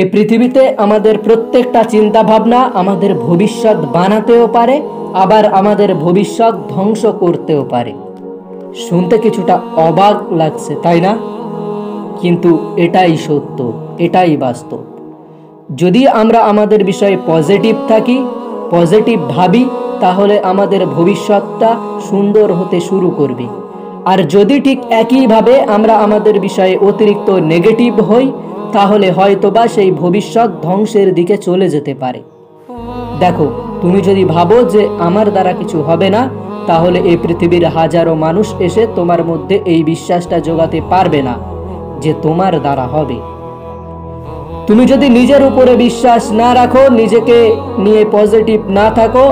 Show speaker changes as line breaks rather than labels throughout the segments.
এই পৃথিবীতে আমাদের প্রত্যেকটা চিন্তা ভাবনা আমাদের ভবিষ্যৎ বানাতেও পারে, আবার আমাদের ভবিষ্যৎ ধ্বংস করতেও পারে। শুনতে কিছুটা অবাক লাগছে, তাই না? কিন্তু এটাই সত্য, এটাই বাস্তব। যদি আমরা আমাদের বিষয়ে পজিটিভ থাকি, পজিটিভ ভাবি, তাহলে আমাদের ভবিষ্যৎটা সুন্দর হতে শুরু করবে। আর যদি ঠিক একইভাবে আমরা আমাদের বিষয়ে অতিরিক্ত নেগেটিভ হই, তাহলে হয়তোবা সেই ভবিষ্যৎ ধ্বংসের দিকে চলে যেতে পারে। দেখো, তুমি যদি ভাবো যে আমার দ্বারা কিছু হবে না, তাহলে এই পৃথিবীর হাজারো মানুষ এসে তোমার মধ্যে এই বিশ্বাসটা জোগাতে পারবে না যে তোমার দ্বারা হবে। তুমি যদি নিজের উপরে বিশ্বাস না রাখো, নিজেকে নিয়ে পজিটিভ না থাকো,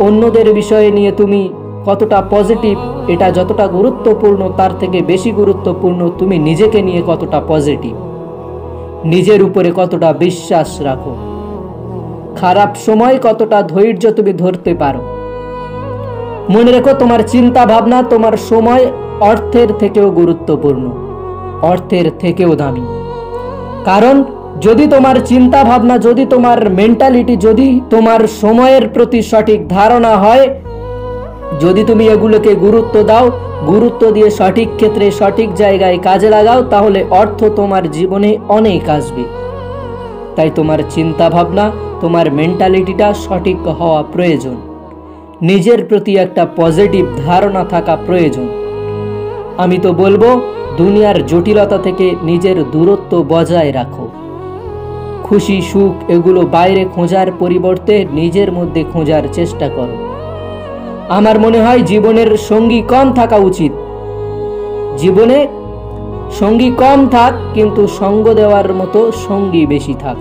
অন্যদের বিষয়ে নিয়ে তুমি কতটা পজিটিভ, এটা যতটা গুরুত্বপূর্ণ তার থেকে বেশি গুরুত্বপূর্ণ তুমি নিজেকে নিয়ে কতটা পজিটিভ, নিজের উপরে কতটা বিশ্বাস রাখো, খারাপ সময় কতটা ধৈর্য তুমি ধরতে পারো। মনে রেখো, তোমার চিন্তা ভাবনা, তোমার সময় অর্থের থেকেও গুরুত্বপূর্ণ, অর্থের থেকেও দামি। কারণ যদি তোমার চিন্তা ভাবনা, যদি তোমার মেন্টালিটি, যদি তোমার সময়ের প্রতি সঠিক ধারণা হয়, যদি তুমি এগুলোকে গুরুত্ব দাও, গুরুত্ব দিয়ে সঠিক ক্ষেত্রে সঠিক জায়গায় কাজে লাগাও, তাহলে অর্থ তোমার জীবনে অনেক আসবে। তাই তোমার চিন্তা ভাবনা, তোমার মেন্টালিটিটা সঠিক হওয়া প্রয়োজন। নিজের প্রতি একটা পজিটিভ ধারণা থাকা প্রয়োজন। আমি তো বলবো, দুনিয়ার জটিলতা থেকে নিজের দূরত্ব বজায় রাখো। খুশি, সুখ এগুলো বাইরে খোঁজার পরিবর্তে নিজের মধ্যে খোঁজার চেষ্টা করো। আমার মনে হয় জীবনের সঙ্গী কম থাকা উচিত। জীবনে সঙ্গী কম থাক, কিন্তু সঙ্গ দেওয়ার মতো সঙ্গী বেশি থাক।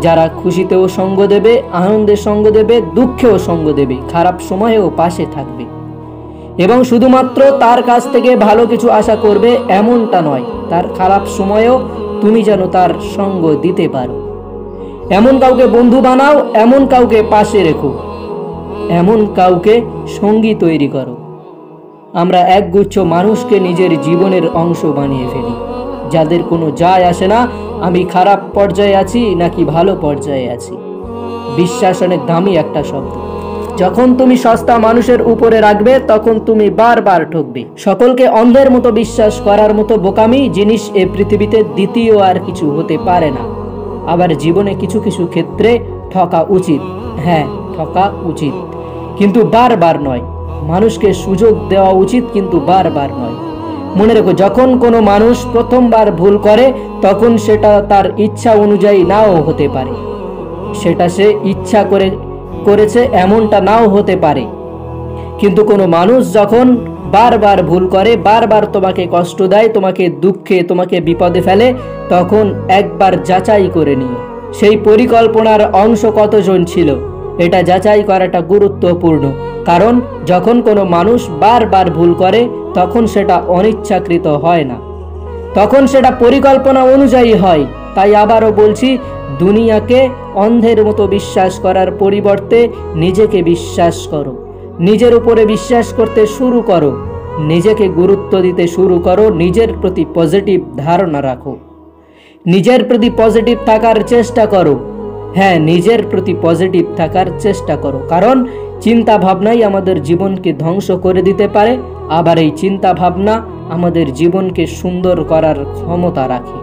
যারা খুশিতেও সঙ্গ দেবে, আনন্দে সঙ্গ দেবে, দুঃখেও সঙ্গ দেবে, খারাপ সময়েও পাশে থাকবে। এবং শুধুমাত্র তার কাছ থেকে ভালো কিছু আশা করবে এমনটা নয়, তার খারাপ সময়েও তুমি যেন তার সঙ্গ দিতে পারো। এমন কাউকে বন্ধু বানাও, এমন কাউকে পাশে রেখো, এমন কাউকে সঙ্গী তৈরি করো। আমরা একগুচ্ছ মানুষকে নিজের জীবনের অংশ বানিয়ে ফেলি, যাদের কোনো যায় আসে না আমি খারাপ পর্যায়ে আছি নাকি ভালো পর্যায়ে আছি। বিশ্বাস অনেক দামি একটা শব্দ। যখন তুমি সস্তা মানুষের উপরে রাখবে, তখন তুমি বারবার ঠকবে। সকলকে অন্ধের মতো বিশ্বাস করার মতো বোকামি জিনিস এ পৃথিবীতে দ্বিতীয় আর কিছু হতে পারে না। আবার জীবনে কিছু কিছু ক্ষেত্রে ঠকা উচিত, হ্যাঁ ঠকা উচিত, কিন্তু বারবার নয়। মানুষকে সুযোগ দেওয়া উচিত, কিন্তু বারবার নয়। মনে রেখো, যখন কোনো মানুষ প্রথমবার ভুল করে, তখন সেটা তার ইচ্ছা অনুযায়ী নাও হতে পারে। সেটা সে ইচ্ছা করেছে এমনটা নাও হতে পারে। কিন্তু কোনো মানুষ যখন বারবার ভুল করে, বারবার তোমাকে কষ্ট দেয়, তোমাকে দুঃখে, তোমাকে বিপদে ফেলে, তখন একবার যাচাই করে নিও সেই পরিকল্পনার অংশ কতজন ছিল। এটা যাচাই করাটা গুরুত্বপূর্ণ। কারণ যখন কোনো মানুষ বারবার ভুল করে, তখন সেটা অনিচ্ছাকৃত হয় না, তখন সেটা পরিকল্পনা অনুযায়ী হয়। তাই আবারও বলছি, দুনিয়াকে অন্ধের মতো বিশ্বাস করার পরিবর্তে নিজেকে বিশ্বাস করো, নিজের উপরে বিশ্বাস করতে শুরু করো, নিজেকে গুরুত্ব দিতে শুরু করো, নিজের প্রতি পজিটিভ ধারণা রাখো, নিজের প্রতি পজিটিভ থাকার চেষ্টা করো। হ্যাঁ, নিজের প্রতি পজিটিভ থাকার চেষ্টা করো। কারণ চিন্তা ভাবনাই আমাদের জীবনকে ধ্বংস করে দিতে পারে, আবার এই চিন্তা ভাবনা আমাদের জীবনকে সুন্দর করার ক্ষমতা রাখে।